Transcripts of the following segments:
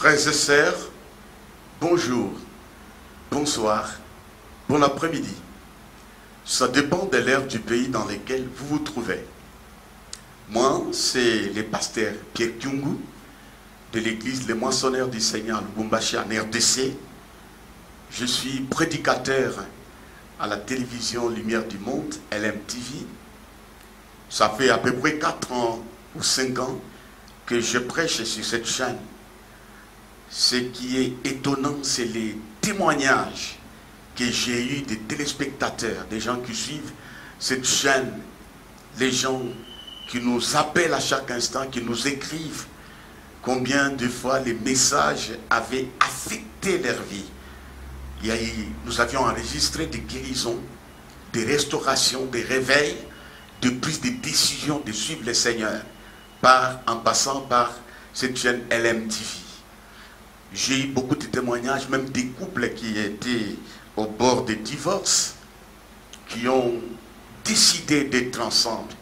Frères et sœurs, bonjour, bonsoir, bon après-midi. Ça dépend de l'ère du pays dans lequel vous vous trouvez. Moi, c'est le pasteur Pierre Kyungu de l'église Les Moissonneurs du Seigneur Lubumbashi en RDC. Je suis prédicateur à la télévision Lumière du Monde, LMTV. Ça fait à peu près 4 ans ou 5 ans que je prêche sur cette chaîne. Ce qui est étonnant, c'est les témoignages que j'ai eus des téléspectateurs, des gens qui suivent cette chaîne, les gens qui nous appellent à chaque instant, qui nous écrivent combien de fois les messages avaient affecté leur vie. Nous avions enregistré des guérisons, des restaurations, des réveils, de prise de décision de suivre le Seigneur, en passant par cette chaîne LMTV. J'ai eu beaucoup de témoignages, même des couples qui étaient au bord de divorce, qui ont décidé d'être ensemble.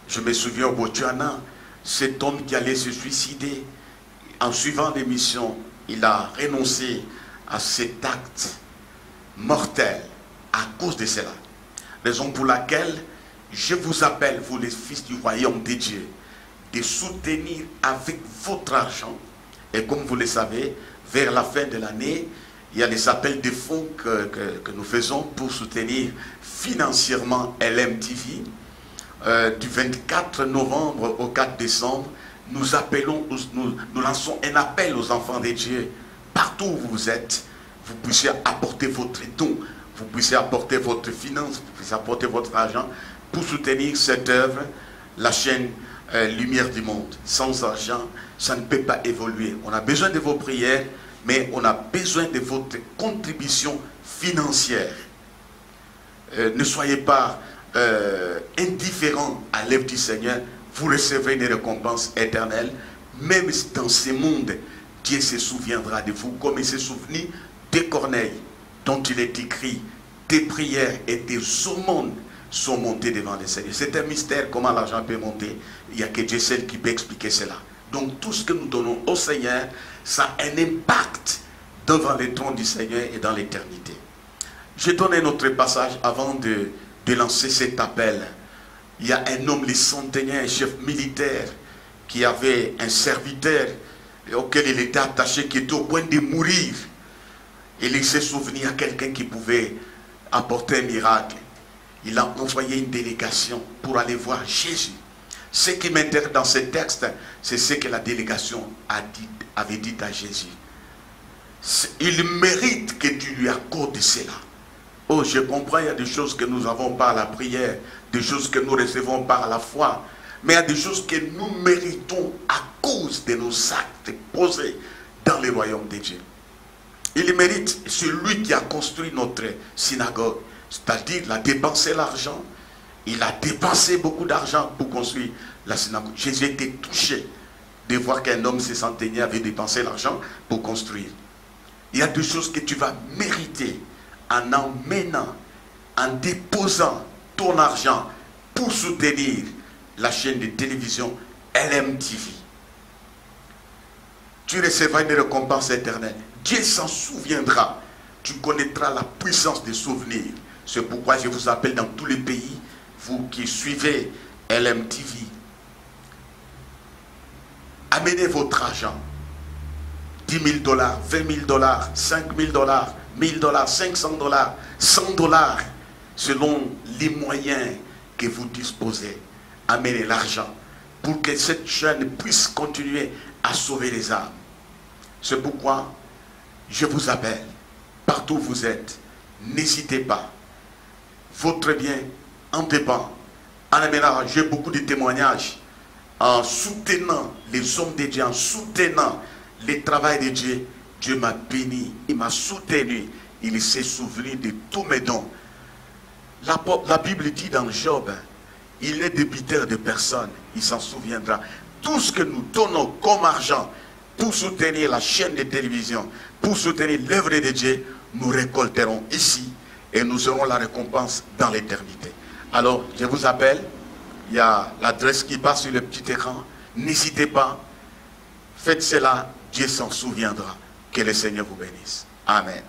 Je me souviens au Botswana, cet homme qui allait se suicider, en suivant l'émission, il a renoncé à cet acte mortel à cause de cela. Raison pour laquelle je vous appelle, vous les fils du royaume de Dieu, de soutenir avec votre argent. Et comme vous le savez, vers la fin de l'année, il y a les appels de fonds que nous faisons pour soutenir financièrement LMTV. Du 24 novembre au 4 décembre, nous lançons un appel aux enfants de Dieu. Partout où vous êtes, vous puissiez apporter votre don, vous puissiez apporter votre finance, vous puissiez apporter votre argent pour soutenir cette œuvre, la chaîne Lumière du Monde. Sans argent, ça ne peut pas évoluer. On a besoin de vos prières, mais on a besoin de votre contribution financière. Ne soyez pas indifférents à l'œuvre du Seigneur. Vous recevrez une récompense éternelle. Même dans ce monde, Dieu se souviendra de vous, comme il s'est souvenu de Corneille, dont il est écrit: tes prières et tes aumônes sont montées devant le Seigneur. C'est un mystère comment l'argent peut monter. Il n'y a que Dieu seul qui peut expliquer cela. Donc tout ce que nous donnons au Seigneur, ça a un impact devant le trône du Seigneur et dans l'éternité. Je donne un autre passage avant de lancer cet appel. Il y a un homme, le centenaire, un chef militaire, qui avait un serviteur auquel il était attaché, qui était au point de mourir. Et il s'est souvenu à quelqu'un qui pouvait apporter un miracle. Il a envoyé une délégation pour aller voir Jésus. Ce qui m'intéresse dans ce texte, c'est ce que la délégation avait dit à Jésus. Il mérite que tu lui accordes cela. Oh, je comprends, il y a des choses que nous avons par la prière, des choses que nous recevons par la foi, mais il y a des choses que nous méritons à cause de nos actes posés dans le royaume de Dieu. Il mérite, c'est lui qui a construit notre synagogue, c'est-à-dire il a dépensé l'argent, il a dépensé beaucoup d'argent pour construire la synagogue. Jésus était touché de voir qu'un homme se centenaire avait dépensé l'argent pour construire. Il y a des choses que tu vas mériter en emmenant, en déposant ton argent pour soutenir la chaîne de télévision LMTV. Tu recevras une récompense éternelle. Dieu s'en souviendra. Tu connaîtras la puissance des souvenirs. C'est pourquoi je vous appelle dans tous les pays, vous qui suivez LMTV. Amenez votre argent. 10 000 $, 20 000 $, 5 000 $, 1 000 $, 500 $, 100 $, selon les moyens que vous disposez. Amenez l'argent pour que cette chaîne puisse continuer à sauver les âmes. C'est pourquoi je vous appelle, partout où vous êtes, n'hésitez pas. Votre bien en dépend. En amenant, j'ai beaucoup de témoignages en soutenant les hommes de Dieu, en soutenant le travail de Dieu. Dieu m'a béni, il m'a soutenu, il s'est souvenu de tous mes dons. La Bible dit dans Job, il n'est débiteur de personne, il s'en souviendra. Tout ce que nous donnons comme argent pour soutenir la chaîne de télévision, pour soutenir l'œuvre de Dieu, nous récolterons ici et nous aurons la récompense dans l'éternité. Alors, je vous appelle, il y a l'adresse qui passe sur le petit écran, n'hésitez pas, faites cela. Dieu s'en souviendra. Que le Seigneur vous bénisse. Amen.